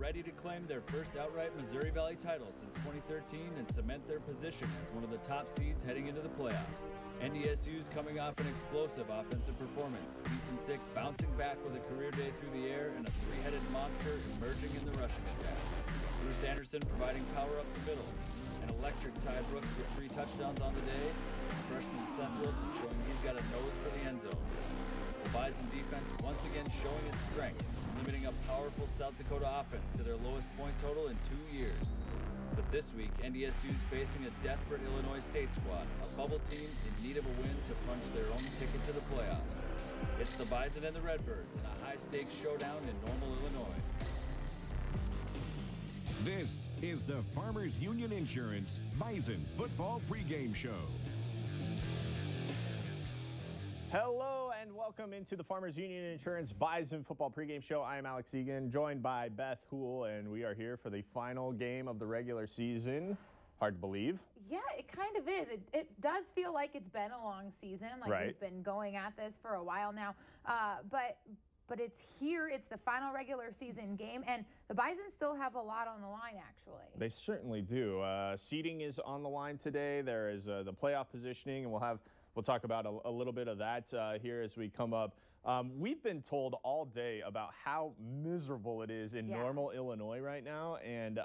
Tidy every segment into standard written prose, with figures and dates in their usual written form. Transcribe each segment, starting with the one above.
ready to claim their first outright Missouri Valley title since 2013 and cement their position as one of the top seeds heading into the playoffs. NDSU's coming off an explosive offensive performance. Easton Stick bouncing back with a career day through the air and a three-headed monster emerging in the rushing attack. Bruce Anderson providing power up the middle. An electric Ty Brooks with 3 touchdowns on the day. Freshman Seth Wilson showing he's got a nose for the end zone. The Bison defense once again showing its strength, limiting a powerful South Dakota offense to their lowest point total in 2 years. But this week, NDSU is facing a desperate Illinois State squad, a bubble team in need of a win to punch their own ticket to the playoffs. It's the Bison and the Redbirds in a high-stakes showdown in Normal, Illinois. This is the Farmers Union Insurance Bison Football Pregame Show. Hello and welcome into the Farmers Union Insurance Bison Football Pregame Show. I am Alex Egan, joined by Beth Hool, and we are here for the final game of the regular season. Hard to believe. Yeah, it kind of is. It does feel like it's been a long season. Like we've been going at this for a while now. But it's here. It's the final regular season game, and the Bison still have a lot on the line, actually. They certainly do. Seeding is on the line today. There is the playoff positioning, and we'll talk about a little bit of that here as we come up. We've been told all day about how miserable it is in Normal, Illinois right now, and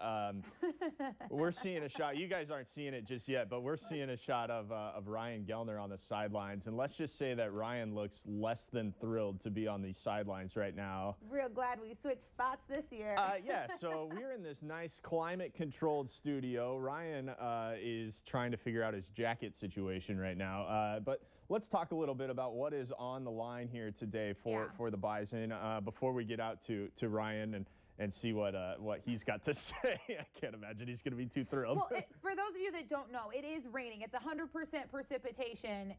we're seeing a shot. You guys aren't seeing it just yet, but we're seeing a shot of Ryan Gellner on the sidelines, and let's just say that Ryan looks less than thrilled to be on the sidelines right now. Real glad we switched spots this year. Yeah, so we're in this nice climate-controlled studio. Ryan is trying to figure out his jacket situation right now, but let's talk a little bit about what is on the line here today for the Bison before we get out to Ryan and see what he's got to say. I can't imagine he's going to be too thrilled. Well, for those of you that don't know, it is raining. It's 100% precipitation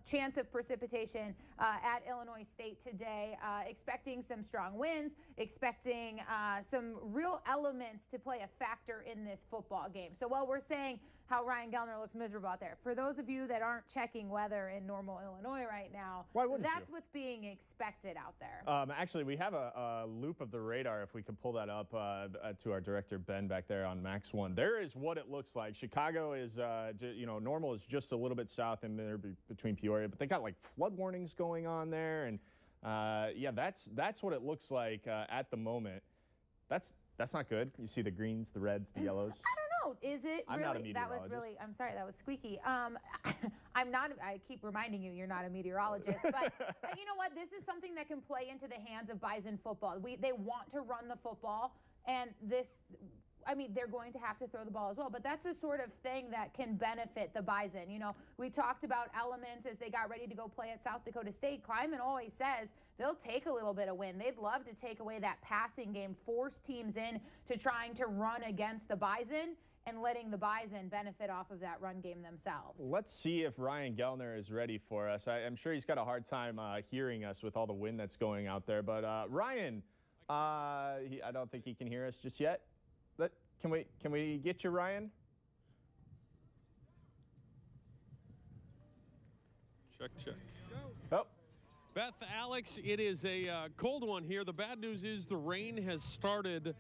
chance of precipitation at Illinois State today. Expecting some strong winds, expecting some real elements to play a factor in this football game. So while we're saying how Ryan Gellner looks miserable out there, for those of you that aren't checking weather in Normal, Illinois right now, that's what's being expected out there. Actually, we have a loop of the radar, if we could pull that up to our director, Ben, back there on Max 1. There is what it looks like. Chicago is, Normal is just a little bit south in there between Peoria, but they got like flood warnings going on there. And yeah, that's what it looks like at the moment. That's not good. You see the greens, the reds, the yellows. I don't know. Is it I'm really? Not a meteorologist. That was really. I'm sorry. That was squeaky. I'm not. I keep reminding you're not a meteorologist. But you know what? This is something that can play into the hands of Bison football. They want to run the football, and this. I mean, they're going to have to throw the ball as well, but that's the sort of thing that can benefit the Bison. You know, we talked about elements as they got ready to go play at South Dakota State. Kleiman always says they'll take a little bit of win. They'd love to take away that passing game, force teams in to trying to run against the Bison and letting the Bison benefit off of that run game themselves. Let's see if Ryan Gellner is ready for us. I'm sure he's got a hard time hearing us with all the wind that's going out there, but Ryan, I don't think he can hear us just yet. Can we get you, Ryan? Check. Oh. Beth, Alex, it is a cold one here. The bad news is the rain has started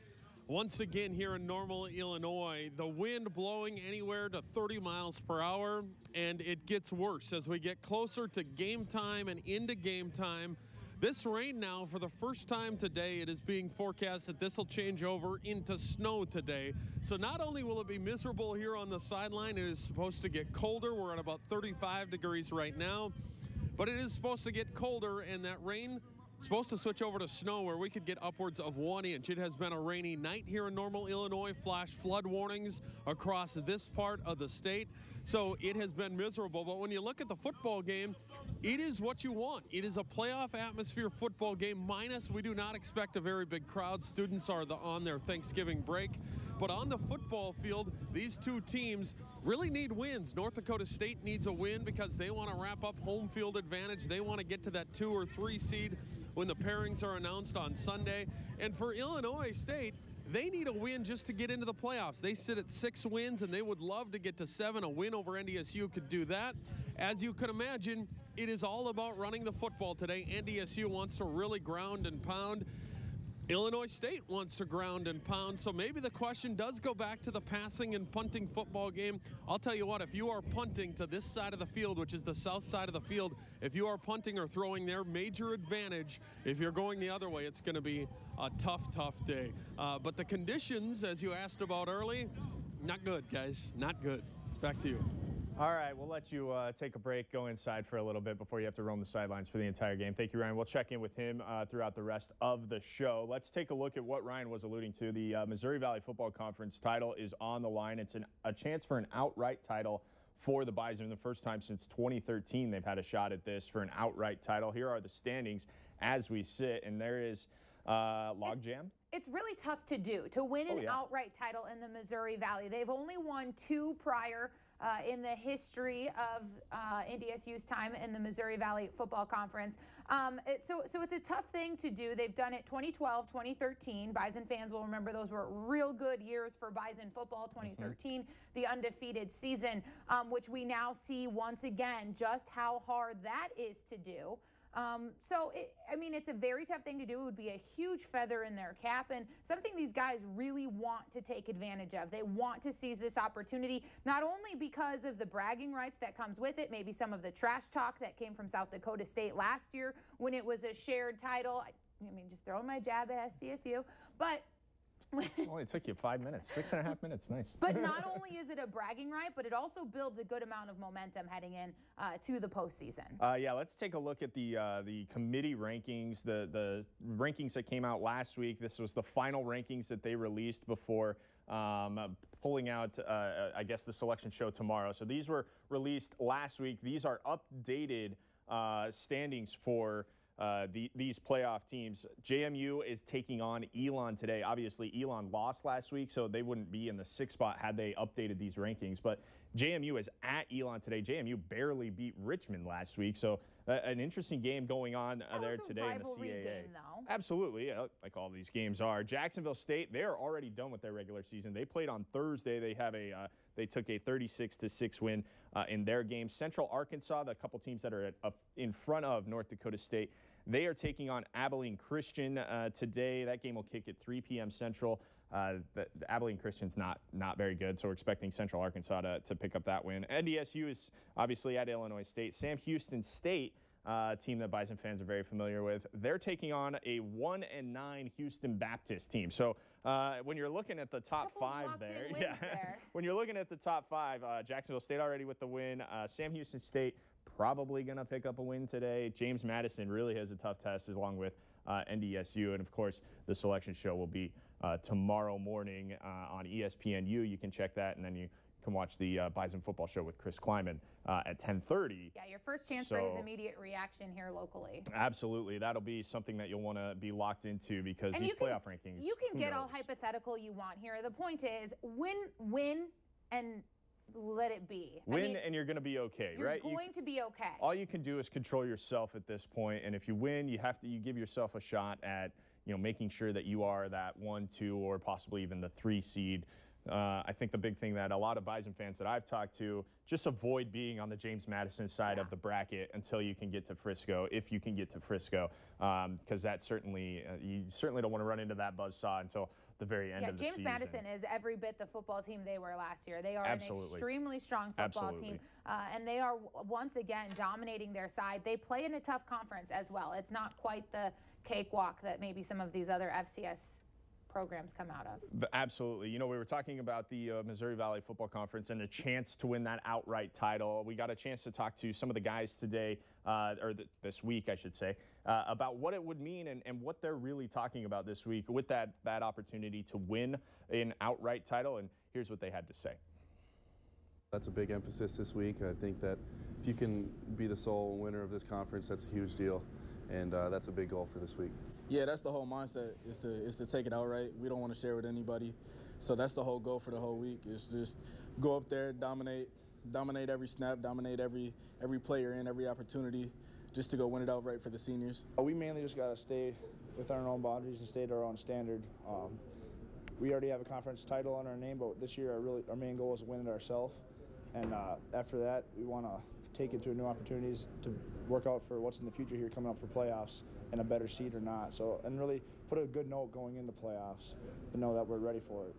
once again here in Normal, Illinois. The wind blowing anywhere to 30 miles per hour, and it gets worse as we get closer to game time and into game time. This rain now, for the first time today, it is being forecast that this will change over into snow today. So not only will it be miserable here on the sideline, it is supposed to get colder. We're at about 35 degrees right now, but it is supposed to get colder, and that rain is supposed to switch over to snow where we could get upwards of 1 inch. It has been a rainy night here in Normal, Illinois. Flash flood warnings across this part of the state. So it has been miserable, but when you look at the football game, it is what you want. It is a playoff atmosphere football game, minus we do not expect a very big crowd. Students are on their Thanksgiving break. But on the football field, these two teams really need wins. North Dakota State needs a win because they want to wrap up home field advantage. They want to get to that 2 or 3 seed when the pairings are announced on Sunday. And for Illinois State, they need a win just to get into the playoffs. They sit at 6 wins, and they would love to get to 7. A win over NDSU could do that. As you can imagine, it is all about running the football today. NDSU wants to really ground and pound. Illinois State wants to ground and pound, so maybe the question does go back to the passing and punting football game. I'll tell you what, if you are punting to this side of the field, which is the south side of the field, if you are punting or throwing their major advantage, if you're going the other way, it's going to be a tough, tough day. But the conditions, as you asked about early, not good, guys, not good. Back to you. All right, we'll let you take a break, go inside for a little bit before you have to roam the sidelines for the entire game. Thank you, Ryan. We'll check in with him throughout the rest of the show. Let's take a look at what Ryan was alluding to. The Missouri Valley Football Conference title is on the line. It's a chance for an outright title for the Bison. The first time since 2013 they've had a shot at this for an outright title. Here are the standings as we sit, and there is logjam. It's really tough to do, to win an outright title in the Missouri Valley. They've only won 2 prior in the history of NDSU's time in the Missouri Valley Football Conference. So it's a tough thing to do. They've done it 2012, 2013. Bison fans will remember those were real good years for Bison football. 2013, the undefeated season, which we now see once again just how hard that is to do. I mean, it's a very tough thing to do. It would be a huge feather in their cap and something these guys really want to take advantage of. They want to seize this opportunity, not only because of the bragging rights that comes with it, maybe some of the trash talk that came from South Dakota State last year when it was a shared title. I mean, just throwing my jab at SDSU, but only took you 5 minutes, 6.5 minutes, nice. But not only is it a bragging right, but it also builds a good amount of momentum heading in to the postseason. Yeah, let's take a look at the committee rankings, the rankings that came out last week. This was the final rankings that they released before pulling out, I guess, the selection show tomorrow. So these were released last week. These are updated standings for these playoff teams. JMU is taking on Elon today. Obviously, Elon lost last week, so they wouldn't be in the 6th spot had they updated these rankings. But JMU is at Elon today. JMU barely beat Richmond last week, so an interesting game going on there today in the CAA. Game, though. Absolutely, like all these games are. Jacksonville State, they're already done with their regular season. They played on Thursday. They have they took a 36-6 win in their game. Central Arkansas, the couple teams that are in front of North Dakota State, they are taking on Abilene Christian today. That game will kick at 3 p.m. Central. The Abilene Christian's not very good, so we're expecting Central Arkansas to pick up that win. NDSU is obviously at Illinois State. Sam Houston State, team that Bison fans are very familiar with, they're taking on a 1-9 Houston Baptist team. So when you're looking at the top 5 there, when you're looking at the top 5, Jacksonville State already with the win. Sam Houston State probably going to pick up a win today. James Madison really has a tough test along with NDSU. And, of course, the selection show will be tomorrow morning on ESPNU. You can check that, and then you can watch the Bison football show with Chris Kleiman at 10:30. Yeah, your first chance for his immediate reaction here locally. Absolutely. That'll be something that you'll want to be locked into because these playoff rankings. You can get all hypothetical you want here. The point is win, and let it be. Win and you're going to be okay, right? You're going to be okay. All you can do is control yourself at this point, and if you win, you give yourself a shot at making sure that you are that 1, 2, or possibly even the 3 seed. I think the big thing that a lot of Bison fans that I've talked to, just avoid being on the James Madison side of the bracket until you can get to Frisco, if you can get to Frisco, because that certainly, you certainly don't want to run into that buzzsaw until the very end of the James season. Madison is every bit the football team they were last year. They are an extremely strong football team, and they are once again dominating their side. They play in a tough conference as well. It's not quite the cakewalk that maybe some of these other FCS programs come out of. Absolutely. We were talking about the Missouri Valley Football Conference and a chance to win that outright title. We got a chance to talk to some of the guys today, this week, I should say, about what it would mean and what they're really talking about this week with that opportunity to win an outright title. And here's what they had to say. That's a big emphasis this week. I think that if you can be the sole winner of this conference, that's a huge deal. And that's a big goal for this week. Yeah, that's the whole mindset, is to take it outright. We don't want to share with anybody. So that's the whole goal for the whole week, is just go up there, dominate every snap, dominate every player in, every opportunity, just to go win it outright for the seniors. We mainly just got to stay within our own boundaries and stay to our own standard. We already have a conference title on our name, but this year our main goal is to win it ourselves. And after that, we want to take it to new opportunities to work out for what's in the future here coming up for playoffs and a better seed or not. So, and really put a good note going into playoffs to know that we're ready for it.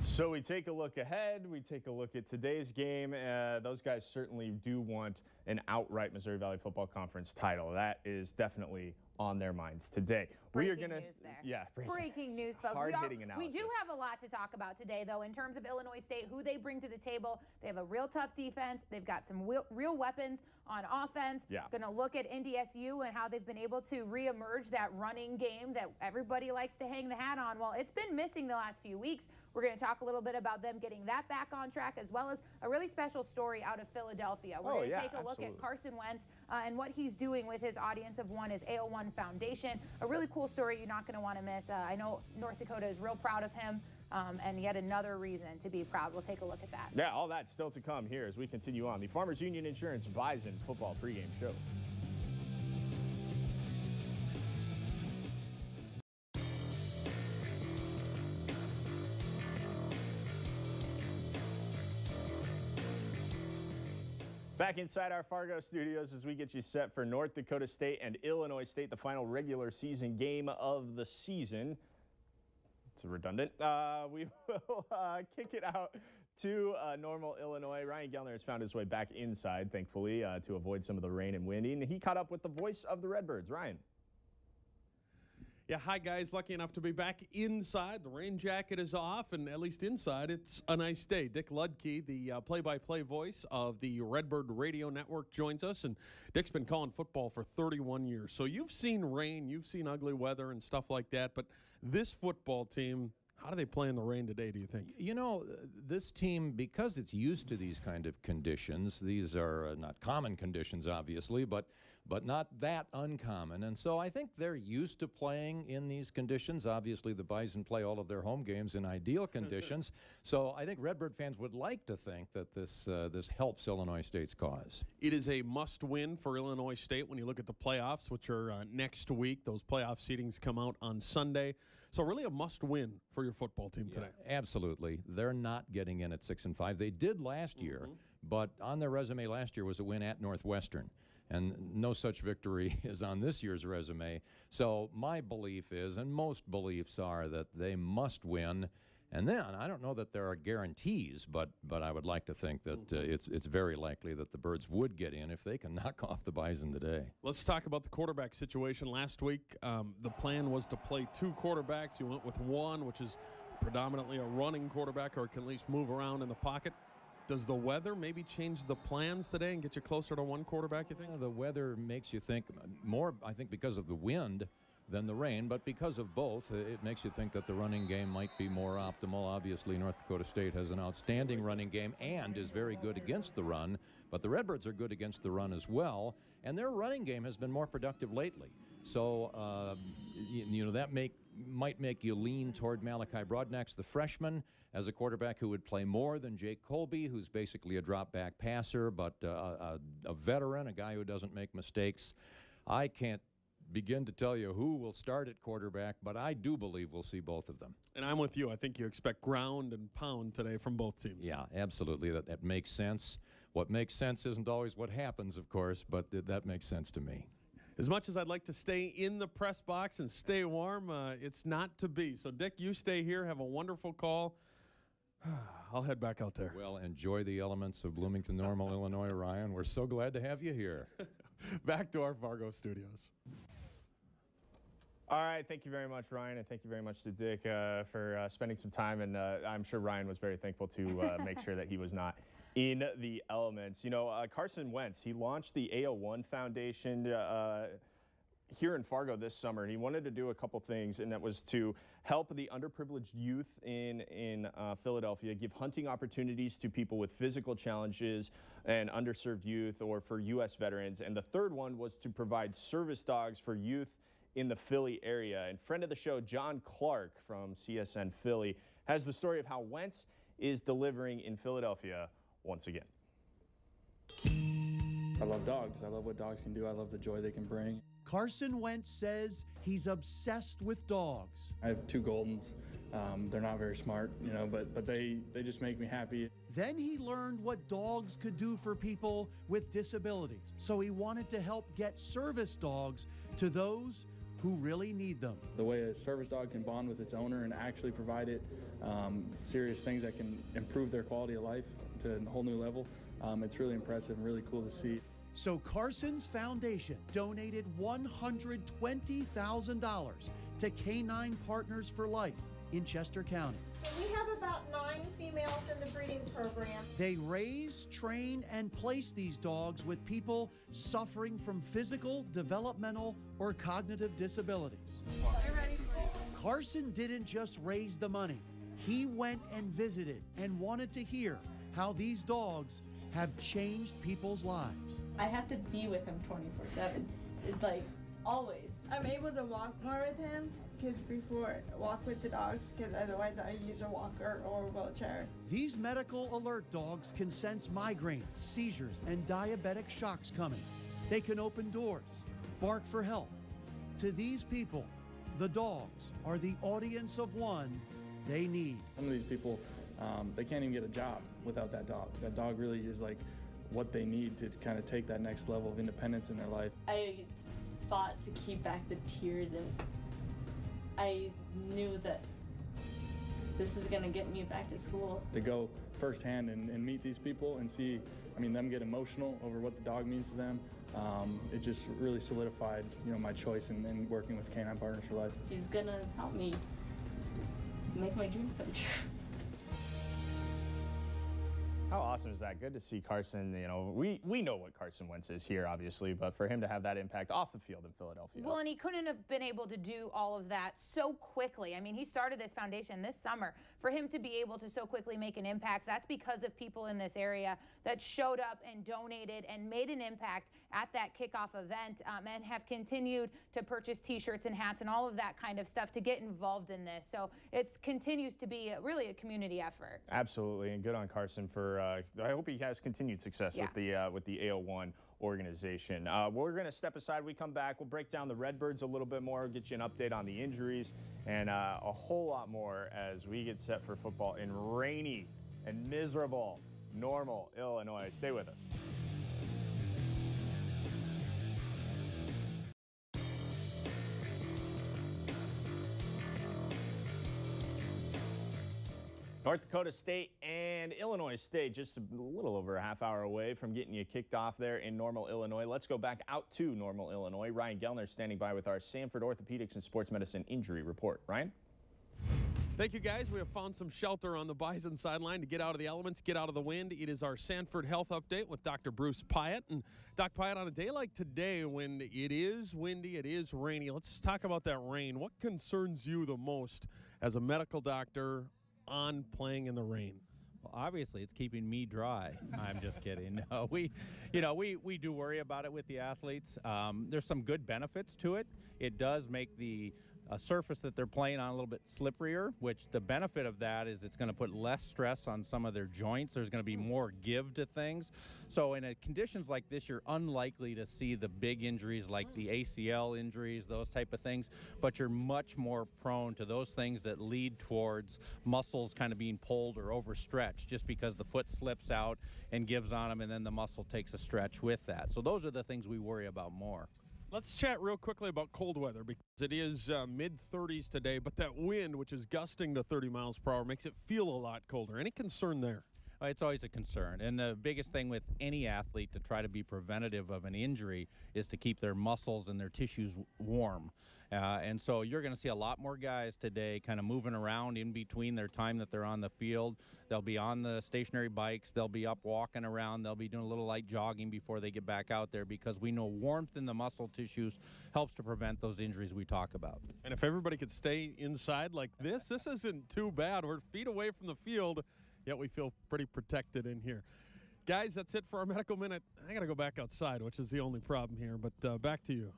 So we take a look ahead. We take a look at today's game. Those guys certainly do want an outright Missouri Valley Football Conference title. That is definitely on their minds today. Breaking news there. Yeah, breaking news, folks. Hard-hitting analysis. We do have a lot to talk about today, though, in terms of Illinois State, who they bring to the table. They have a real tough defense. They've got some real weapons on offense. Yeah. Going to look at NDSU and how they've been able to reemerge that running game that everybody likes to hang the hat on. Well, it's been missing the last few weeks. We're going to talk a little bit about them getting that back on track, as well as a really special story out of Philadelphia. We're going to take a look at Carson Wentz and what he's doing with his Audience of One, his AO1 Foundation. A really cool story you're not going to want to miss. I know North Dakota is real proud of him, and yet another reason to be proud. We'll take a look at that. Yeah, all that still to come here as we continue on the Farmers Union Insurance Bison Football Pregame Show. Back inside our Fargo studios as we get you set for North Dakota State and Illinois State, the final regular season game of the season. It's redundant. We will kick it out to Normal, Illinois. Ryan Gellner has found his way back inside, thankfully, to avoid some of the rain and wind. And he caught up with the voice of the Redbirds. Ryan. Yeah, hi guys. Lucky enough to be back inside. The rain jacket is off, and at least inside, it's a nice day. Dick Ludke, the play-by-play voice of the Redbird Radio Network, joins us, and Dick's been calling football for 31 years. So you've seen rain, you've seen ugly weather and stuff like that, but this football team, how do they play in the rain today, do you think? You know, this team, because it's used to these kind of conditions, these are not common conditions, obviously, but not that uncommon. And so I think they're used to playing in these conditions. Obviously, the Bison play all of their home games in ideal conditions. So I think Redbird fans would like to think that this helps Illinois State's cause. It is a must-win for Illinois State when you look at the playoffs, which are next week. Those playoff seedings come out on Sunday. So really a must-win for your football team today. Absolutely. They're not getting in at 6-5. They did last year, but on their resume last year was a win at Northwestern. And no such victory is on this year's resume. So my belief is, and most beliefs are, that they must win. And then, I don't know that there are guarantees, but I would like to think that it's very likely that the Birds would get in if they can knock off the Bison today. Let's talk about the quarterback situation. Last week, the plan was to play two quarterbacks. You went with one, which is predominantly a running quarterback, or can at least move around in the pocket. Does the weather maybe change the plans today and get you closer to one quarterback, you think? The weather makes you think more, I think, because of the wind than the rain, but because of both, it makes you think that the running game might be more optimal. Obviously, North Dakota State has an outstanding running game and is very good against the run, but the Redbirds are good against the run as well, and their running game has been more productive lately. So, that might make you lean toward Malachi Broadnax, the freshman, as a quarterback who would play more than Jake Colby, who's basically a drop-back passer, but a veteran, a guy who doesn't make mistakes. I can't begin to tell you who will start at quarterback, but I do believe we'll see both of them. And I'm with you. I think you expect ground and pound today from both teams. Yeah, absolutely. That makes sense. What makes sense isn't always what happens, of course, but that makes sense to me. As much as I'd like to stay in the press box and stay warm, it's not to be. So, Dick, you stay here. Have a wonderful call. I'll head back out there. Well, enjoy the elements of Bloomington Normal, Illinois, Ryan. We're so glad to have you here. Back to our Fargo studios. All right, thank you very much, Ryan, and thank you very much to Dick for spending some time. And I'm sure Ryan was very thankful to make sure that he was not in the elements. You know, Carson Wentz, he launched the AO1 Foundation here in Fargo this summer, and he wanted to do a couple things, and that was to help the underprivileged youth in Philadelphia, give hunting opportunities to people with physical challenges and underserved youth, or for U.S. veterans. And the third one was to provide service dogs for youth in the Philly area. And friend of the show, John Clark from CSN Philly, has the story of how Wentz is delivering in Philadelphia once again. I love dogs. I love what dogs can do. I love the joy they can bring. Carson Wentz says he's obsessed with dogs. I have two Goldens. They're not very smart, but they just make me happy. Then he learned what dogs could do for people with disabilities. So he wanted to help get service dogs to those who really need them. The way a service dog can bond with its owner and actually provide it serious things that can improve their quality of life to a whole new level, it's really impressive and really cool to see. So Carson's foundation donated $120,000 to Canine Partners for Life in Chester County. We have about 9 females in the breeding program. They raise, train, and place these dogs with people suffering from physical, developmental, or cognitive disabilities. Carson didn't just raise the money. He went and visited and wanted to hear how these dogs have changed people's lives. I have to be with him 24/7. It's like always. I'm able to walk more with him because before walk with the dogs because otherwise I use a walker or a wheelchair. These medical alert dogs can sense migraines, seizures, and diabetic shocks coming. They can open doors, bark for help. To these people, the dogs are the audience of one they need. Some of these people, they can't even get a job without that dog. That dog really is like what they need to kind of take that next level of independence in their life. I fought to keep back the tears, and I knew that this was gonna get me back to school. To go firsthand and meet these people and see, I mean, them get emotional over what the dog means to them, it just really solidified, my choice in working with Canine Partners for Life. He's gonna help me make my dreams come true. How awesome is that? Good to see Carson. We know what Carson Wentz is here, obviously, but for him to have that impact off the field in Philadelphia. Well, and he couldn't have been able to do all of that so quickly. I mean, he started this foundation this summer. For him to be able to so quickly make an impact, that's because of people in this area that showed up and donated and made an impact at that kickoff event, and have continued to purchase T-shirts and hats and all of that kind of stuff to get involved in this. So it continues to be really a community effort. Absolutely, and good on Carson for. I hope he has continued success with the AO1 organization. We're going to step aside. We come back. We'll break down the Redbirds a little bit more, get you an update on the injuries, and a whole lot more as we get set for football in rainy and miserable Normal, Illinois. Stay with us. North Dakota State and Illinois State just a little over a half hour away from getting you kicked off there in Normal, Illinois. Let's go back out to Normal, Illinois. Ryan Gellner standing by with our Sanford Orthopedics and Sports Medicine Injury Report. Ryan? Thank you, guys. We have found some shelter on the Bison sideline to get out of the elements, get out of the wind. It is our Sanford Health Update with Dr. Bruce Pyatt. And Doc Pyatt, on a day like today when it is windy, it is rainy, let's talk about that rain. What concerns you the most as a medical doctor on playing in the rain? Well, obviously it's keeping me dry. I'm just kidding. No, we do worry about it with the athletes. There's some good benefits to it. It does make the surface that they're playing on a little bit slipperier, which the benefit of that is it's going to put less stress on some of their joints. There's going to be more give to things. So in conditions like this, you're unlikely to see the big injuries like the ACL injuries, those type of things, but you're much more prone to those things that lead towards muscles kind of being pulled or overstretched just because the foot slips out and gives on them, and then the muscle takes a stretch with that. So those are the things we worry about more. Let's chat real quickly about cold weather because it is mid-30s today, but that wind, which is gusting to 30 miles per hour, makes it feel a lot colder. Any concern there? It's always a concern. And the biggest thing with any athlete to try to be preventative of an injury is to keep their muscles and their tissues warm. And so you're going to see a lot more guys today kind of moving around in between their time that they're on the field. They'll be on the stationary bikes. They'll be up walking around. They'll be doing a little light jogging before they get back out there because we know warmth in the muscle tissues helps to prevent those injuries we talk about. And if everybody could stay inside like this isn't too bad. We're feet away from the field, yet we feel pretty protected in here. Guys, that's it for our Medical Minute. I got to go back outside, which is the only problem here, but back to you.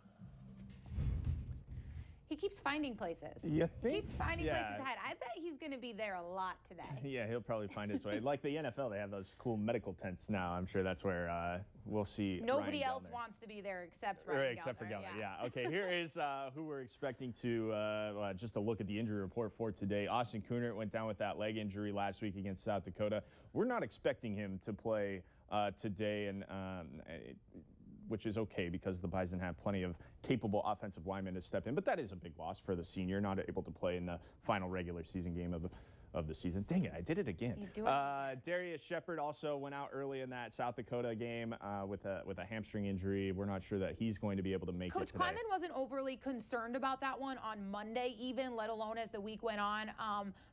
He keeps finding places. You think? He keeps finding places ahead. I bet he's going to be there a lot today. Yeah, he'll probably find his way. Like the NFL, they have those cool medical tents now. I'm sure that's where we'll see. Nobody Ryan else Gellner. wants to be there except Ryan Except for Gellner, yeah. Okay, here is who we're expecting to just a look at the injury report for today. Austin Kunert went down with that leg injury last week against South Dakota. We're not expecting him to play today, and which is okay because the Bison have plenty of capable offensive linemen to step in. But that is a big loss for the senior, not able to play in the final regular season game of the season. Dang it, I did it again. Darius Shepard also went out early in that South Dakota game with a hamstring injury. We're not sure that he's going to be able to make it today. Coach Kleiman wasn't overly concerned about that one on Monday even, let alone as the week went on.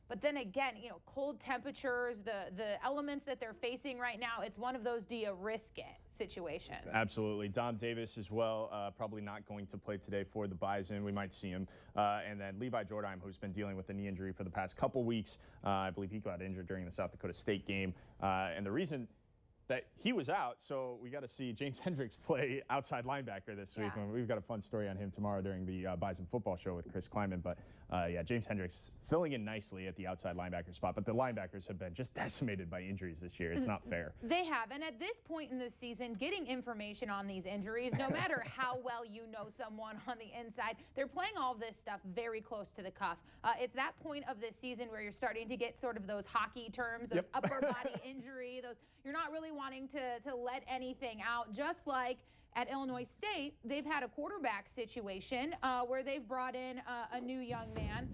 But then again, you know, cold temperatures, the elements that they're facing right now, it's one of those do you risk it situations. Absolutely. Dom Davis as well, probably not going to play today for the Bison. We might see him. And then Levi Jordan, who's been dealing with a knee injury for the past couple weeks. I believe he got injured during the South Dakota State game. And the reason that he was out, so we got to see James Hendricks play outside linebacker this week. And we've got a fun story on him tomorrow during the Bison football show with Chris Kleiman. But yeah, James Hendricks filling in nicely at the outside linebacker spot. But the linebackers have been just decimated by injuries this year. It's not fair. They have. And at this point in the season, getting information on these injuries, no matter how well you know someone on the inside, they're playing all of this stuff very close to the cuff. It's that point of the season where you're starting to get sort of those hockey terms, those upper body injury, those you're not really wanting to let anything out. Just like at Illinois State, they've had a quarterback situation where they've brought in a new young man.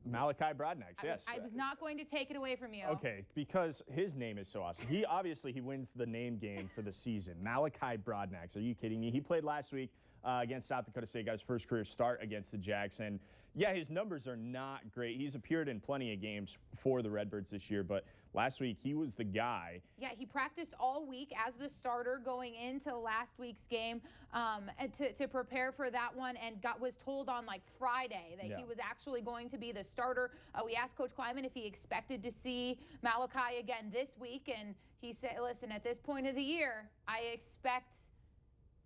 Malachi Brodnax, yes. I was not going to take it away from you. Okay, because his name is so awesome. He obviously wins the name game for the season. Malachi Brodnax, are you kidding me? He played last week against South Dakota State, got his first career start against the Jags. And yeah, his numbers are not great. He's appeared in plenty of games for the Redbirds this year, but last week he was the guy. Yeah, he practiced all week as the starter going into last week's game to prepare for that one, and was told on like Friday that he was actually going to be the starter. We asked Coach Kleiman if he expected to see Malachi again this week, and he said, listen, at this point of the year, I expect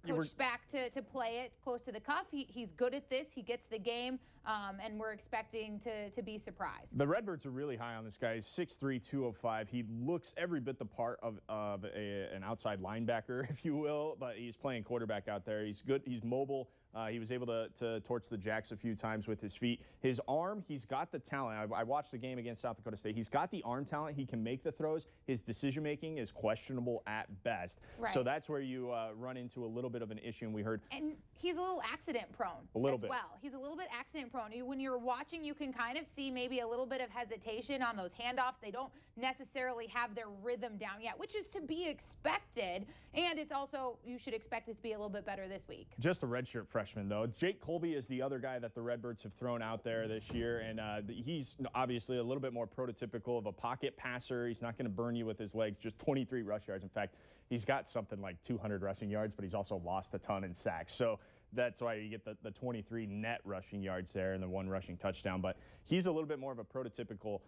Coach Spack to play it close to the cuff. He's good at this. He gets the game, and we're expecting to be surprised. The Redbirds are really high on this guy. He's 6'3", 205. He looks every bit the part of an outside linebacker, if you will, but he's playing quarterback out there. He's good. He's mobile. He was able to torch the Jacks a few times with his feet. His arm, he's got the talent. I watched the game against South Dakota State. He's got the arm talent. He can make the throws. His decision-making is questionable at best. Right. So that's where you run into a little bit of an issue, and we heard. And he's a little accident-prone a little bit. Well, he's a little bit accident-prone. When you're watching, you can kind of see maybe a little bit of hesitation on those handoffs. They don't necessarily have their rhythm down yet, which is to be expected. And it's also, you should expect it to be a little bit better this week. Just a redshirt freshman, though. Jake Colby is the other guy that the Redbirds have thrown out there this year, and he's obviously a little bit more prototypical of a pocket passer. He's not going to burn you with his legs, just 23 rush yards. In fact, he's got something like 200 rushing yards, but he's also lost a ton in sacks. So that's why you get the 23 net rushing yards there and the 1 rushing touchdown. But he's a little bit more of a prototypical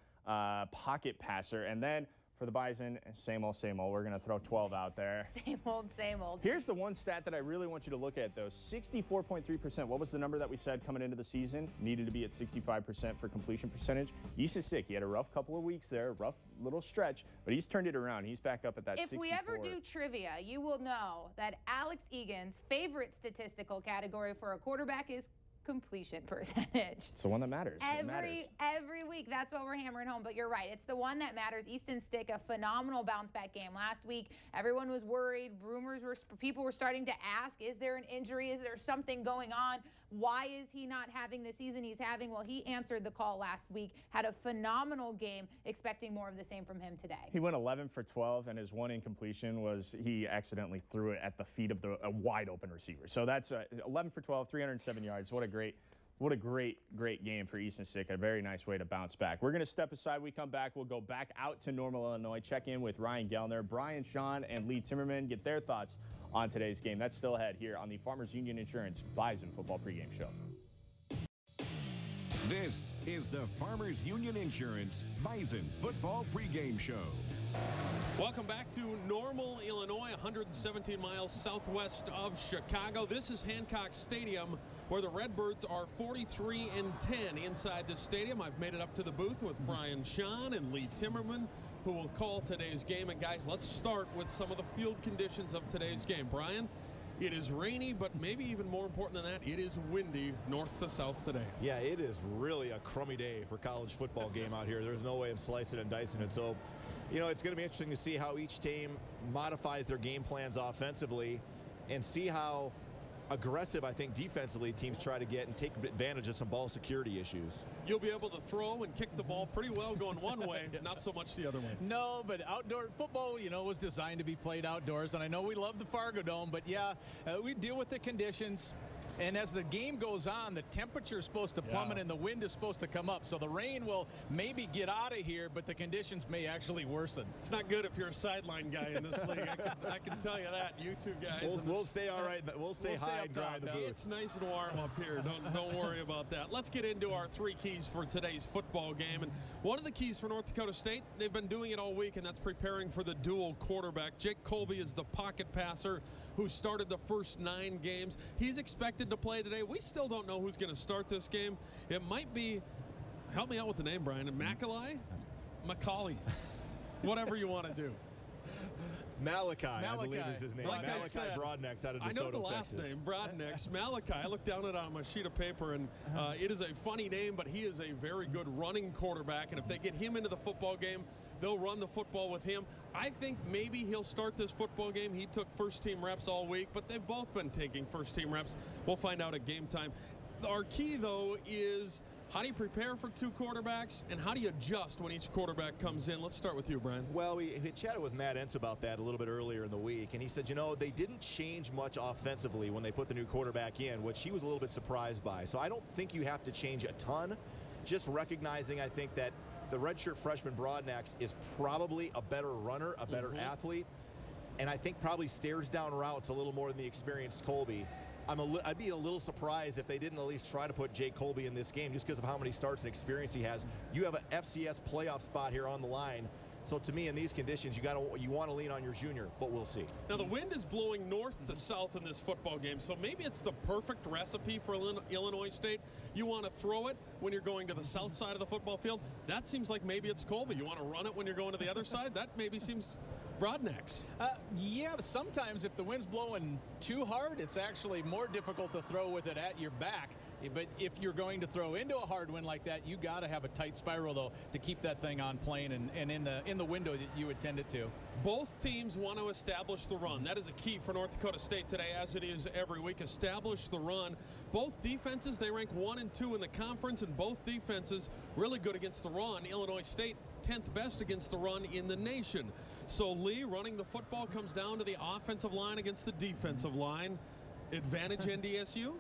pocket passer. And then for the Bison, same old, same old. We're going to throw 12 out there. Same old, same old. Here's the one stat that I really want you to look at, though. 64.3%. What was the number that we said coming into the season? Needed to be at 65% for completion percentage. Easton Stick, he had a rough couple of weeks there, rough little stretch, but he's turned it around. He's back up at that 64. If we ever do trivia, you will know that Alex Egan's favorite statistical category for a quarterback is completion percentage. It's the one that matters. Every week, that's what we're hammering home. But you're right, it's the one that matters. Easton Stick, a phenomenal bounce back game last week. Everyone was worried. People were starting to ask, is there an injury? Is there something going on? Why is he not having the season he's having? Well, he answered the call last week, had a phenomenal game, expecting more of the same from him today. He went 11 for 12, and his one incompletion was he accidentally threw it at the feet of a wide open receiver. So that's 11 for 12, 307 yards. What a great game for Easton Stick. A very nice way to bounce back. We're going to step aside. We come back. We'll go back out to Normal, Illinois, check in with Ryan Gellner, Brian Sean, and Lee Timmerman, get their thoughts on today's game. That's still ahead here on the Farmers Union Insurance Bison Football Pregame Show. This is the Farmers Union Insurance Bison Football Pregame Show. Welcome back to Normal, Illinois, 117 miles southwest of Chicago. This is Hancock Stadium, where the Redbirds are 43-10 inside the stadium. I've made it up to the booth with Brian Sean and Lee Timmerman, who will call today's game. And guys, let's start with some of the field conditions of today's game. Brian, it is rainy, but maybe even more important than that, it is windy north to south today. Yeah, it is really a crummy day for college football game out here. There's no way of slicing and dicing it. So, you know, it's going to be interesting to see how each team modifies their game plans offensively and see how aggressive, I think, defensively teams try to get and take advantage of some ball security issues. You'll be able to throw and kick the ball pretty well going one way, not so much the other way. No, but outdoor football, you know, was designed to be played outdoors, and I know we love the Fargo Dome, but yeah, we deal with the conditions. And as the game goes on, the temperature is supposed to plummet and the wind is supposed to come up. So the rain will maybe get out of here, but the conditions may actually worsen. It's not good if you're a sideline guy in this league. I can tell you that. You two guys. We'll stay all right. We'll stay high and dry in the booth. It's nice and warm up here. Don't worry about that. Let's get into our three keys for today's football game. And one of the keys for North Dakota State, they've been doing it all week, and that's preparing for the dual quarterback. Jake Colby is the pocket passer who started the first 9 games. He's expected to play today. We still don't know who's going to start this game. It might be, help me out with the name, Brian, Macaulay, whatever you want to do. Malachi, I believe is his name. Like Malachi Broadnex out of DeSoto, Texas. I know the last name, Broadnex. Malachi, I looked down at it on my sheet of paper, and it is a funny name, but he is a very good running quarterback, and if they get him into the football game, they'll run the football with him. I think maybe he'll start this football game. He took first-team reps all week, but they've both been taking first-team reps. We'll find out at game time. Our key, though, is how do you prepare for 2 quarterbacks, and how do you adjust when each quarterback comes in? Let's start with you, Brian. Well, we chatted with Matt Entz about that a little bit earlier in the week, and he said, you know, they didn't change much offensively when they put the new quarterback in, which he was a little bit surprised by. So I don't think you have to change a ton, just recognizing, I think, that the redshirt freshman Broadnex is probably a better runner, a better athlete, and I think probably stares down routes a little more than the experienced Colby. I'd be a little surprised if they didn't at least try to put Jake Colby in this game just because of how many starts and experience he has. You have an FCS playoff spot here on the line. So to me, in these conditions, you want to lean on your junior, but we'll see. Now the wind is blowing north to south in this football game, so maybe it's the perfect recipe for Illinois State. You want to throw it when you're going to the south side of the football field. That seems like maybe it's Colby. You want to run it when you're going to the other side. That maybe seems Broadnex. Yeah, sometimes if the wind's blowing too hard, it's actually more difficult to throw with it at your back. But if you're going to throw into a hard wind like that, you got to have a tight spiral, though, to keep that thing on plane and in the window that you intend it to. Both teams want to establish the run. That is a key for North Dakota State today, as it is every week. Establish the run. Both defenses, they rank 1 and 2 in the conference, and both defenses really good against the run. Illinois State 10th best against the run in the nation. So Lee, running the football comes down to the offensive line against the defensive line. Advantage NDSU?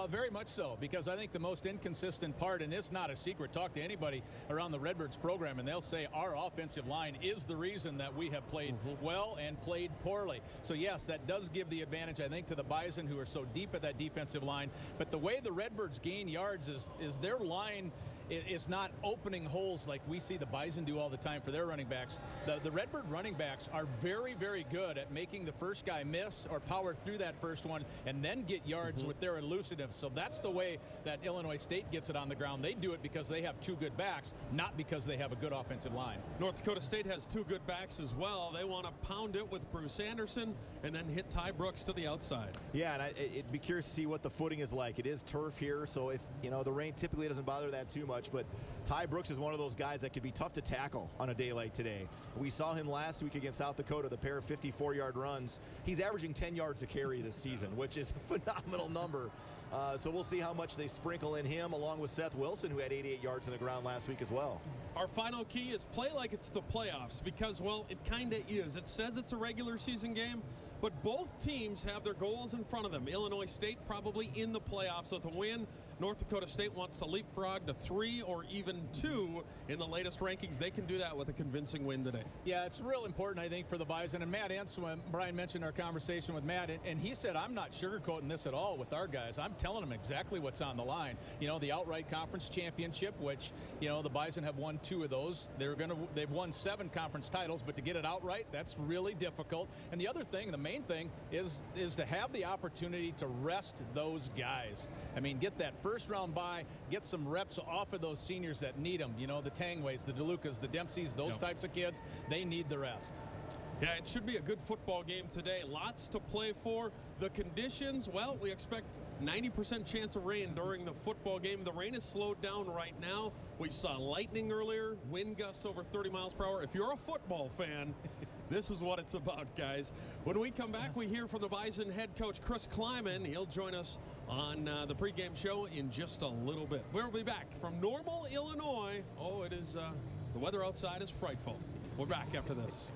Very much so, because I think the most inconsistent part, and it's not a secret, talk to anybody around the Redbirds program, and they'll say our offensive line is the reason that we have played well and played poorly. So yes, that does give the advantage, I think, to the Bison, who are so deep at that defensive line. But the way the Redbirds gain yards is their line is not opening holes like we see the Bison do all the time for their running backs. The Redbird running backs are very, very good at making the first guy miss or power through that first one and then get yards with their elusiveness. So that's the way that Illinois State gets it on the ground. They do it because they have 2 good backs, not because they have a good offensive line. North Dakota State has 2 good backs as well. They want to pound it with Bruce Anderson and then hit Ty Brooks to the outside. Yeah, and it'd be curious to see what the footing is like. It is turf here, so if, you know, the rain typically doesn't bother that too much, but Ty Brooks is one of those guys that could be tough to tackle on a day like today. We saw him last week against South Dakota, the pair of 54-yard runs. He's averaging 10 yards a carry this season, which is a phenomenal number. So we'll see how much they sprinkle in him, along with Seth Wilson, who had 88 yards on the ground last week as well. Our final key is play like it's the playoffs, because, well, it kind of is. It says it's a regular season game, but both teams have their goals in front of them. Illinois State probably in the playoffs with a win. North Dakota State wants to leapfrog to 3 or even 2 in the latest rankings. They can do that with a convincing win today. Yeah, it's real important, I think, for the Bison. And Matt Answem, Brian mentioned our conversation with Matt, and he said, I'm not sugarcoating this at all with our guys. I'm telling them exactly what's on the line. You know, the outright conference championship, which, you know, the Bison have won 2 of those. They've won 7 conference titles, but to get it outright, that's really difficult. And the other thing, the main thing, is to have the opportunity to rest those guys. I mean, get that first round bye, get some reps off of those seniors that need them. You know, the Tangways, the DeLucas, the Dempseys, those types of kids, they need the rest. Yeah, it should be a good football game today. Lots to play for. The conditions, well, we expect 90% chance of rain during the football game. The rain is slowed down right now. We saw lightning earlier, wind gusts over 30 miles per hour. If you're a football fan, this is what it's about, guys. When we come back, we hear from the Bison head coach, Chris Kleiman. He'll join us on the pregame show in just a little bit. We'll be back from Normal, Illinois. Oh, it is, the weather outside is frightful. We're back after this.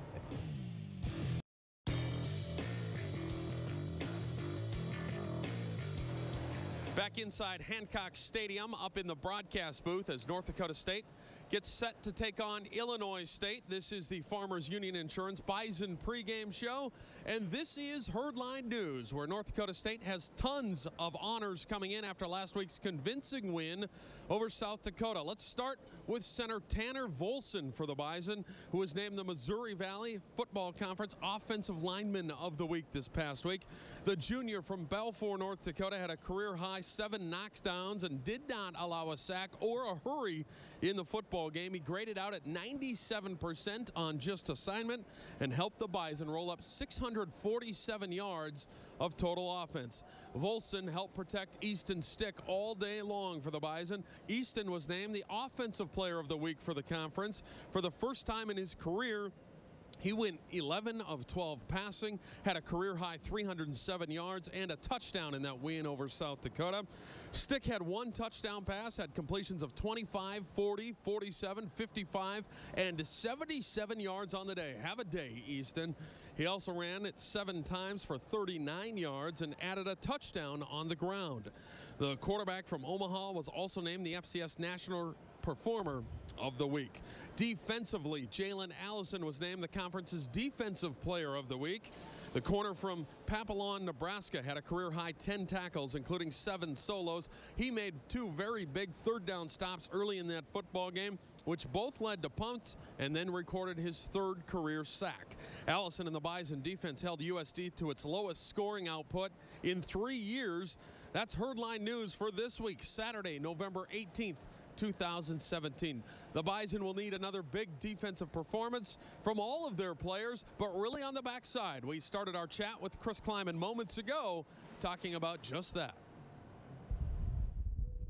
Back inside Hancock Stadium, up in the broadcast booth as North Dakota State gets set to take on Illinois State. This is the Farmers Union Insurance Bison pregame show, and this is Herdline News, where North Dakota State has tons of honors coming in after last week's convincing win over South Dakota. Let's start with center Tanner Volson for the Bison, who was named the Missouri Valley Football Conference Offensive Lineman of the Week this past week. The junior from Balfour, North Dakota, had a career-high 7 knockdowns and did not allow a sack or a hurry in the football game. He graded out at 97% on just assignment and helped the Bison roll up 647 yards of total offense. Volson helped protect Easton Stick all day long for the Bison. Easton was named the Offensive Player of the Week for the conference. For the first time in his career, he went 11 of 12 passing, had a career-high 307 yards and a touchdown in that win over South Dakota. Stick had 1 touchdown pass, had completions of 25, 40, 47, 55, and 77 yards on the day. Have a day, Easton. He also ran it 7 times for 39 yards and added a touchdown on the ground. The quarterback from Omaha was also named the FCS National Performer of the Week. Defensively, Jalen Allison was named the conference's Defensive Player of the Week. The corner from Papillon, Nebraska had a career-high 10 tackles, including 7 solos. He made 2 very big third-down stops early in that football game, which both led to punts, and then recorded his 3rd career sack. Allison and the Bison defense held USD to its lowest scoring output in 3 years. That's Herdline News for this week, Saturday, November 18th. 2017. The Bison will need another big defensive performance from all of their players, but really on the backside. We started our chat with Chris Kleiman moments ago talking about just that.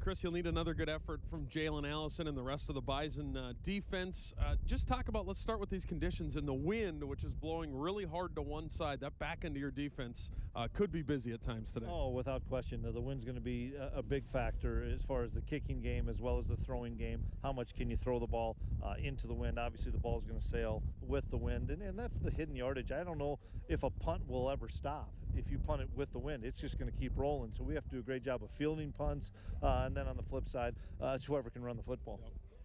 Chris, you'll need another good effort from Jalen Allison and the rest of the Bison defense. Just talk about, let's start with these conditions and the wind, which is blowing really hard to one side. That back end of your defense could be busy at times today. Oh, without question. The wind's going to be a big factor as far as the kicking game as well as the throwing game. How much can you throw the ball into the wind? Obviously, the ball's going to sail with the wind, and that's the hidden yardage. I don't know if a punt will ever stop. If you punt it with the wind, it's just going to keep rolling. So we have to do a great job of fielding punts, and then on the flip side, it's whoever can run the football.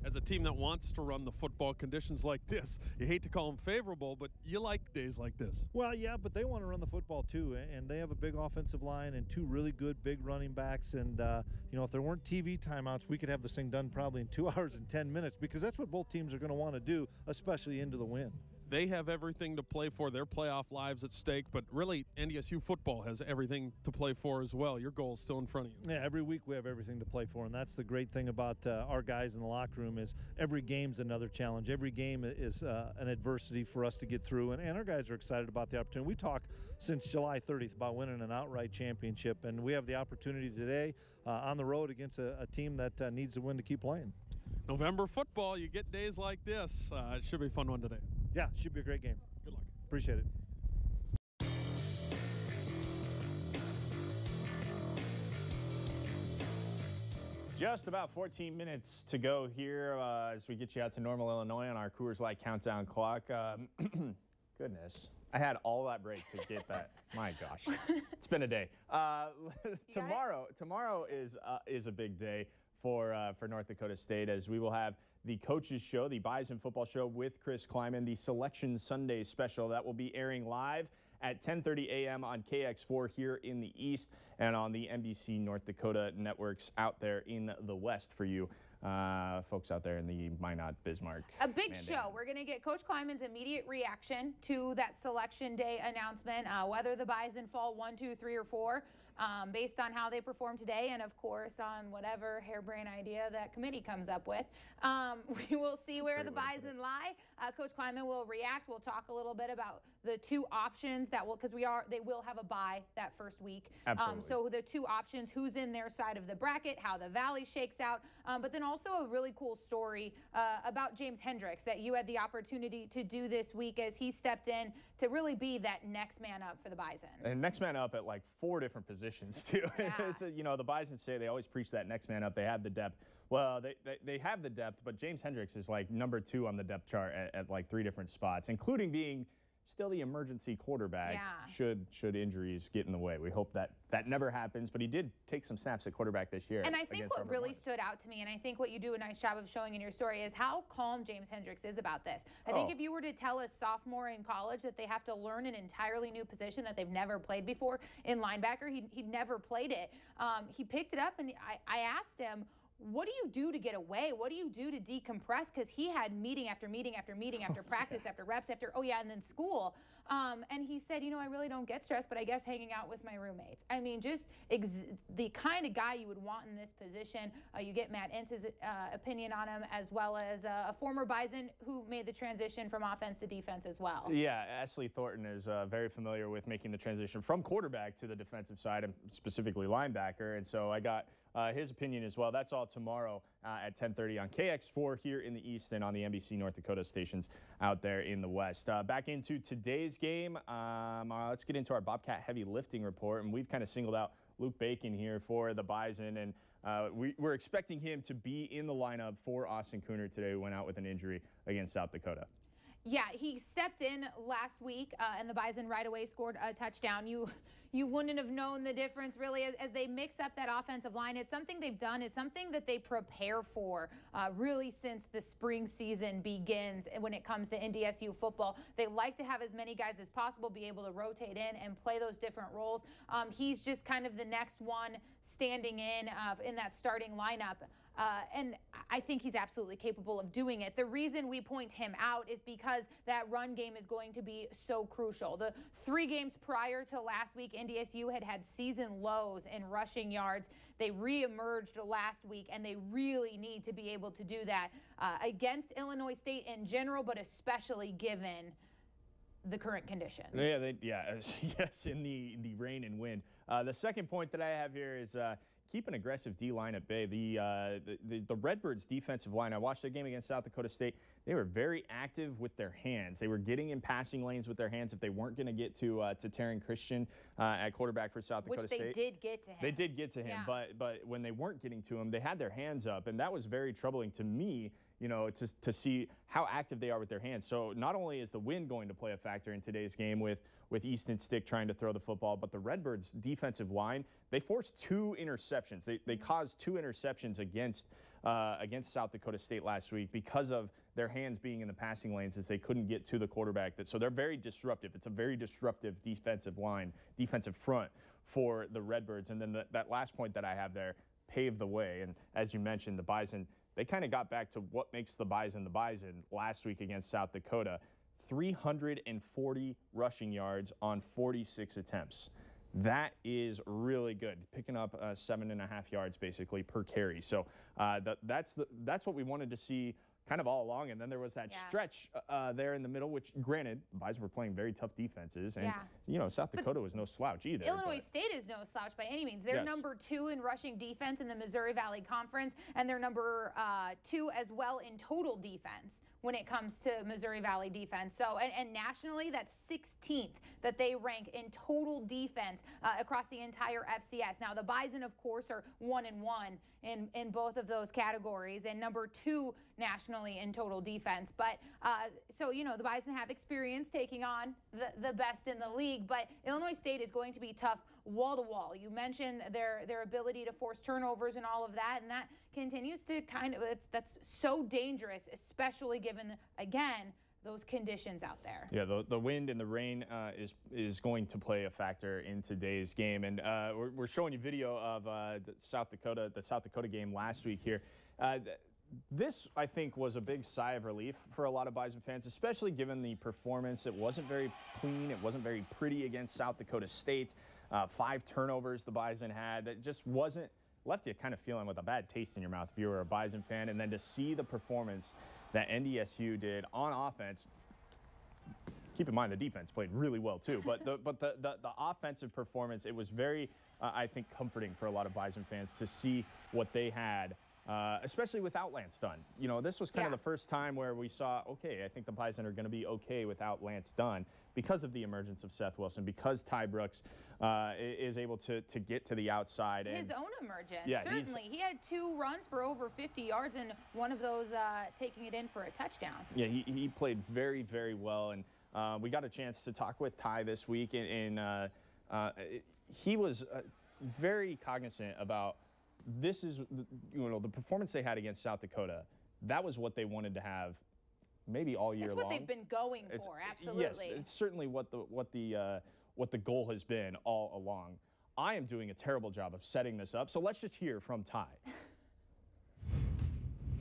As a team that wants to run the football, conditions like this, you hate to call them favorable, but you like days like this. Well, yeah, but they want to run the football too, and they have a big offensive line and 2 really good big running backs. And you know, if there weren't TV timeouts, we could have this thing done probably in 2 hours and 10 minutes, because that's what both teams are going to want to do, especially into the wind. They have everything to play for, their playoff lives at stake, but really NDSU football has everything to play for as well. Your goal is still in front of you. Yeah, every week we have everything to play for, and that's the great thing about our guys in the locker room is every game's another challenge. Every game is an adversity for us to get through, and our guys are excited about the opportunity. We talk since July 30th about winning an outright championship, and we have the opportunity today on the road against a team that needs to win to keep playing. November football, you get days like this. It should be a fun one today. Yeah, should be a great game. Good luck. Appreciate it. Just about 14 minutes to go here as we get you out to Normal, Illinois on our Coors Light countdown clock. Goodness. I had all that break to get that. My gosh, it's been a day. Tomorrow is a big day for North Dakota State, as we will have the Coaches Show, the Bison Football Show with Chris Kleiman, the Selection Sunday special that will be airing live at 10:30 a.m. on KX4 here in the East and on the NBC North Dakota networks out there in the West for you folks out there in the Minot, Bismarck. A big show. We're going to get Coach Kleiman's immediate reaction to that Selection Day announcement, whether the Bison fall 1, 2, 3, or 4. Based on how they perform today, and of course on whatever harebrained idea that committee comes up with. We will see where the Bison lie. Coach Kleiman will react. We'll talk a little bit about the two options that will, because they will have a bye that first week. Absolutely. So the two options, who's in their side of the bracket, how the Valley shakes out, but then also a really cool story about James Hendricks that you had the opportunity to do this week as he stepped in to really be that next man up for the Bison. And next man up at like 4 different positions too. Yeah. You know, the Bison say they always preach that next man up. They have the depth. Well, they have the depth, but James Hendricks is like number 2 on the depth chart at like 3 different spots, including being still the emergency quarterback should injuries get in the way. We hope that never happens, but he did take some snaps at quarterback this year. And I think what really stood out to me, and I think what you do a nice job of showing in your story, is how calm James Hendricks is about this. I think if you were to tell a sophomore in college that they have to learn an entirely new position that they've never played before in linebacker, he'd never played it. He picked it up, and I asked him, what do you do to get away? What do you do to decompress? Because he had meeting after meeting after meeting after practice after reps after, and then school. And he said, I really don't get stressed, but I guess hanging out with my roommates. I mean, just the kind of guy you would want in this position. You get Matt Entz's opinion on him, as well as a former Bison who made the transition from offense to defense as well. Yeah, Ashley Thornton is very familiar with making the transition from quarterback to the defensive side, and specifically linebacker. And so I got his opinion as well. That's all tomorrow at 10:30 on KX4 here in the East and on the NBC North Dakota stations out there in the West. Back into today's game, let's get into our Bobcat heavy lifting report. And we've kind of singled out Luke Bacon here for the Bison, and we're expecting him to be in the lineup for Austin Cooner today, who went out with an injury against South Dakota. Yeah, he stepped in last week, and the Bison right away scored a touchdown. You wouldn't have known the difference, really, as they mix up that offensive line. It's something they've done. It's something that they prepare for, really, since the spring season begins when it comes to NDSU football. They like to have as many guys as possible be able to rotate in and play those different roles. He's just kind of the next one standing in that starting lineup. And I think he's absolutely capable of doing it. The reason we point him out is because that run game is going to be so crucial. The 3 games prior to last week, NDSU had season lows in rushing yards. They reemerged last week, and they really need to be able to do that against Illinois State in general, but especially given the current conditions. Yes, in the rain and wind. The second point that I have here is keep an aggressive D-line at bay. The Redbirds defensive line, I watched their game against South Dakota State. They were very active with their hands. They were getting in passing lanes with their hands if they weren't going to get to Taryn Christian at quarterback for South Dakota State. Which they did get to him. They did get to him, but when they weren't getting to him, they had their hands up, and that was very troubling to me, to see how active they are with their hands. So not only is the wind going to play a factor in today's game with Easton Stick trying to throw the football, but the Redbirds defensive line, they forced 2 interceptions. They caused 2 interceptions against South Dakota State last week because of their hands being in the passing lanes as they couldn't get to the quarterback. So they're very disruptive. It's a very disruptive defensive line, defensive front for the Redbirds. And then that last point that I have there paved the way. And as you mentioned, the Bison, they kind of got back to what makes the Bison last week against South Dakota. 340 rushing yards on 46 attempts. That is really good, picking up 7.5 yards basically per carry. So that's what we wanted to see kind of all along. And then there was that stretch there in the middle, which granted, Bison were playing very tough defenses, and South Dakota was no slouch either. Illinois State is no slouch by any means. They're number 2 in rushing defense in the Missouri Valley Conference, and they're number 2 as well in total defense when it comes to Missouri Valley defense. So, and nationally, that's 16th that they rank in total defense across the entire FCS. Now, the Bison, of course, are 1-1 in both of those categories, and number 2 nationally in total defense. But so, you know, the Bison have experience taking on the best in the league, but Illinois State is going to be tough wall to wall. You mentioned their ability to force turnovers and all of that, and that continues to that's so dangerous, especially given, again, those conditions out there. Yeah, the wind and the rain is going to play a factor in today's game, and we're showing you video of the South Dakota game last week here. This, I think, was a big sigh of relief for a lot of Bison fans, especially given the performance. It wasn't very clean. It wasn't very pretty against South Dakota State. 5 turnovers the Bison had. It just wasn't, left you kind of feeling with a bad taste in your mouth if you were a Bison fan. And then to see the performance that NDSU did on offense, keep in mind the defense played really well too, but the offensive performance, it was very, I think, comforting for a lot of Bison fans to see what they had. Especially without Lance Dunn. You know, this was kind of the first time where we saw, okay, I think the Bison are going to be okay without Lance Dunn because of the emergence of Seth Wilson, because Ty Brooks is able to get to the outside. His own emergence, certainly. He had 2 runs for over 50 yards, and one of those taking it in for a touchdown. Yeah, he played very, very well, and we got a chance to talk with Ty this week, and he was very cognizant about this is, you know, the performance they had against South Dakota. That was what they wanted to have, maybe all year long. That's what they've been going for, absolutely. Yes, it's certainly what the goal has been all along. I am doing a terrible job of setting this up, so let's just hear from Ty.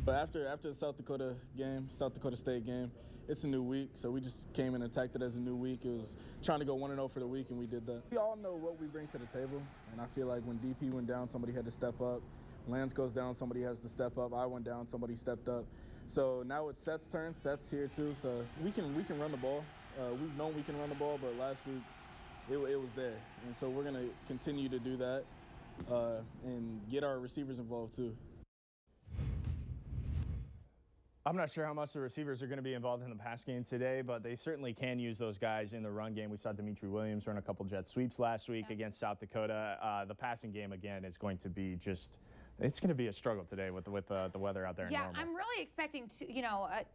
But after the South Dakota State game, it's a new week, so we just came and attacked it as a new week. It was trying to go 1-0 for the week, and we did that. We all know what we bring to the table, and I feel like when DP went down, somebody had to step up. Lance goes down, somebody has to step up. I went down, somebody stepped up. So now it's Seth's turn. Seth's here too, so we can run the ball. We've known we can run the ball, but last week it was there, and so we're gonna continue to do that and get our receivers involved too. I'm not sure how much the receivers are going to be involved in the pass game today, but they certainly can use those guys in the run game. We saw Dimitri Williams run a couple jet sweeps last week against South Dakota. The passing game, again, is going to be just, it's going to be a struggle today with the weather out there. Yeah, I'm really expecting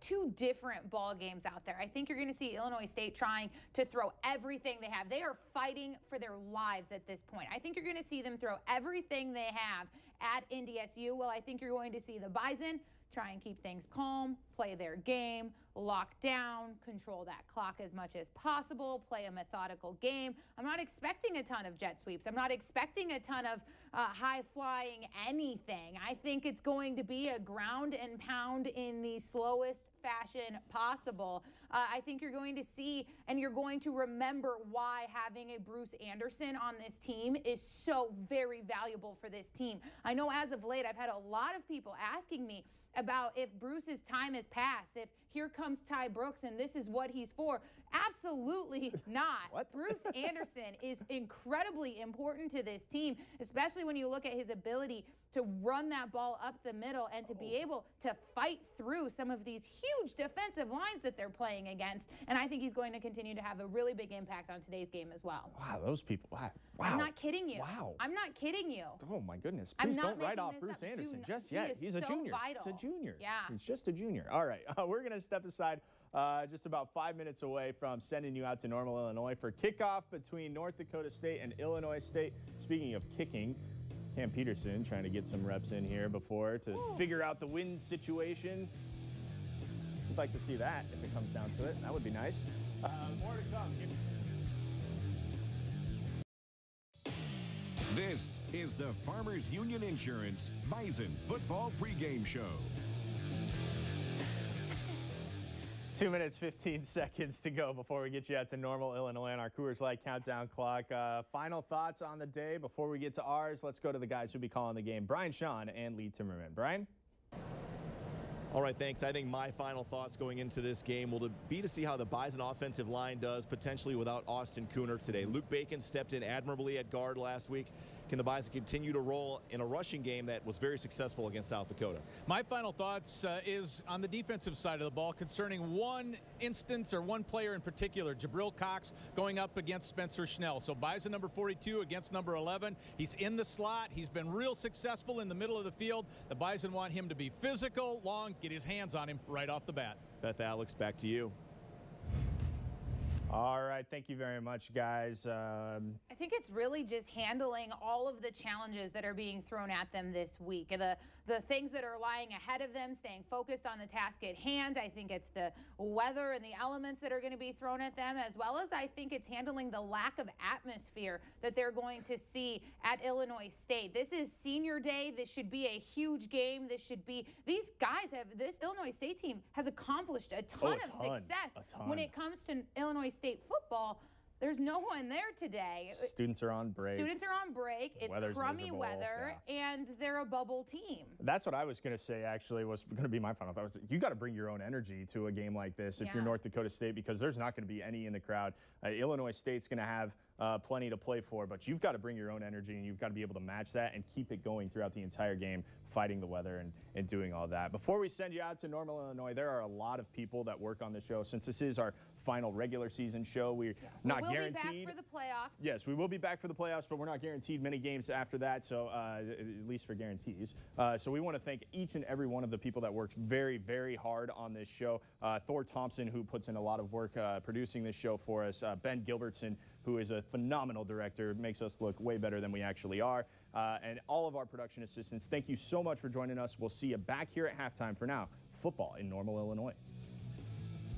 two different ball games out there. I think you're going to see Illinois State trying to throw everything they have. They are fighting for their lives at this point. I think you're going to see them throw everything they have at NDSU. Well, I think you're going to see the Bison try and keep things calm, play their game, lock down, control that clock as much as possible, play a methodical game. I'm not expecting a ton of jet sweeps. I'm not expecting a ton of high-flying anything. I think it's going to be a ground and pound in the slowest fashion possible. I think you're going to see and you're going to remember why having a Bruce Anderson on this team is so very valuable for this team. I know as of late I've had a lot of people asking me about if Bruce's time has passed, if here comes Ty Brooks and this is what he's for. Absolutely not. What? Bruce Anderson is incredibly important to this team, especially when you look at his ability to run that ball up the middle and to be able to fight through some of these huge defensive lines that they're playing against. And I think he's going to continue to have a really big impact on today's game as well. Wow, those people. Wow. I'm not kidding you. Wow. I'm not kidding you. Oh, my goodness. Please don't write off Bruce Anderson just yet. He's a junior. Vital. He's a junior. Yeah. He's just a junior. All right. We're going to step aside just about 5 minutes away from sending you out to Normal, Illinois for kickoff between North Dakota State and Illinois State. Speaking of kicking, Cam Peterson trying to get some reps in here before to figure out the wind situation. We'd like to see that if it comes down to it. That would be nice. More to come. This is the Farmers Union Insurance Bison Football Pregame Show. 2 minutes, 15 seconds to go before we get you out to Normal, Illinois on our Coors Light countdown clock. Final thoughts on the day before we get to ours. Let's go to the guys who'll be calling the game, Brian Shawn and Lee Timmerman. Brian? All right, thanks. I think my final thoughts going into this game will be to see how the Bison offensive line does, potentially without Austin Cooner today. Luke Bacon stepped in admirably at guard last week. can the Bison continue to roll in a rushing game that was very successful against South Dakota? My final thoughts is on the defensive side of the ball concerning one instance or one player in particular, Jabril Cox going up against Spencer Schnell. So Bison number 42 against number 11. He's in the slot. He's been real successful in the middle of the field. The Bison want him to be physical, long, get his hands on him right off the bat. Beth, Alex, back to you. All right, thank you very much, guys. I think it's really just handling all of the challenges that are being thrown at them this week. The things that are lying ahead of them, staying focused on the task at hand. I think it's the weather and the elements that are going to be thrown at them, as well as I think it's handling the lack of atmosphere that they're going to see at Illinois State. This is senior day. This should be a huge game. This Illinois State team has accomplished a ton of success when it comes to Illinois State football. There's no one there today. Students are on break. It's crummy weather, and they're a bubble team. That's what I was going to say, actually, was going to be my final thought. You got to bring your own energy to a game like this if you're North Dakota State, because there's not going to be any in the crowd. Illinois State's going to have plenty to play for, but you've got to bring your own energy, and you've got to be able to match that and keep it going throughout the entire game, fighting the weather and doing all that. Before we send you out to Normal, Illinois, there are a lot of people that work on the show. Since this is our final regular season show, we're not guaranteed. We'll be back for the playoffs. Yes, we will be back for the playoffs, but we're not guaranteed many games after that, so at least for guarantees. So we want to thank each and every one of the people that worked very, very hard on this show. Thor Thompson, who puts in a lot of work producing this show for us. Ben Gilbertson, who is a phenomenal director, makes us look way better than we actually are. And all of our production assistants, thank you so much for joining us. We'll see you back here at halftime. For now, football in Normal, Illinois.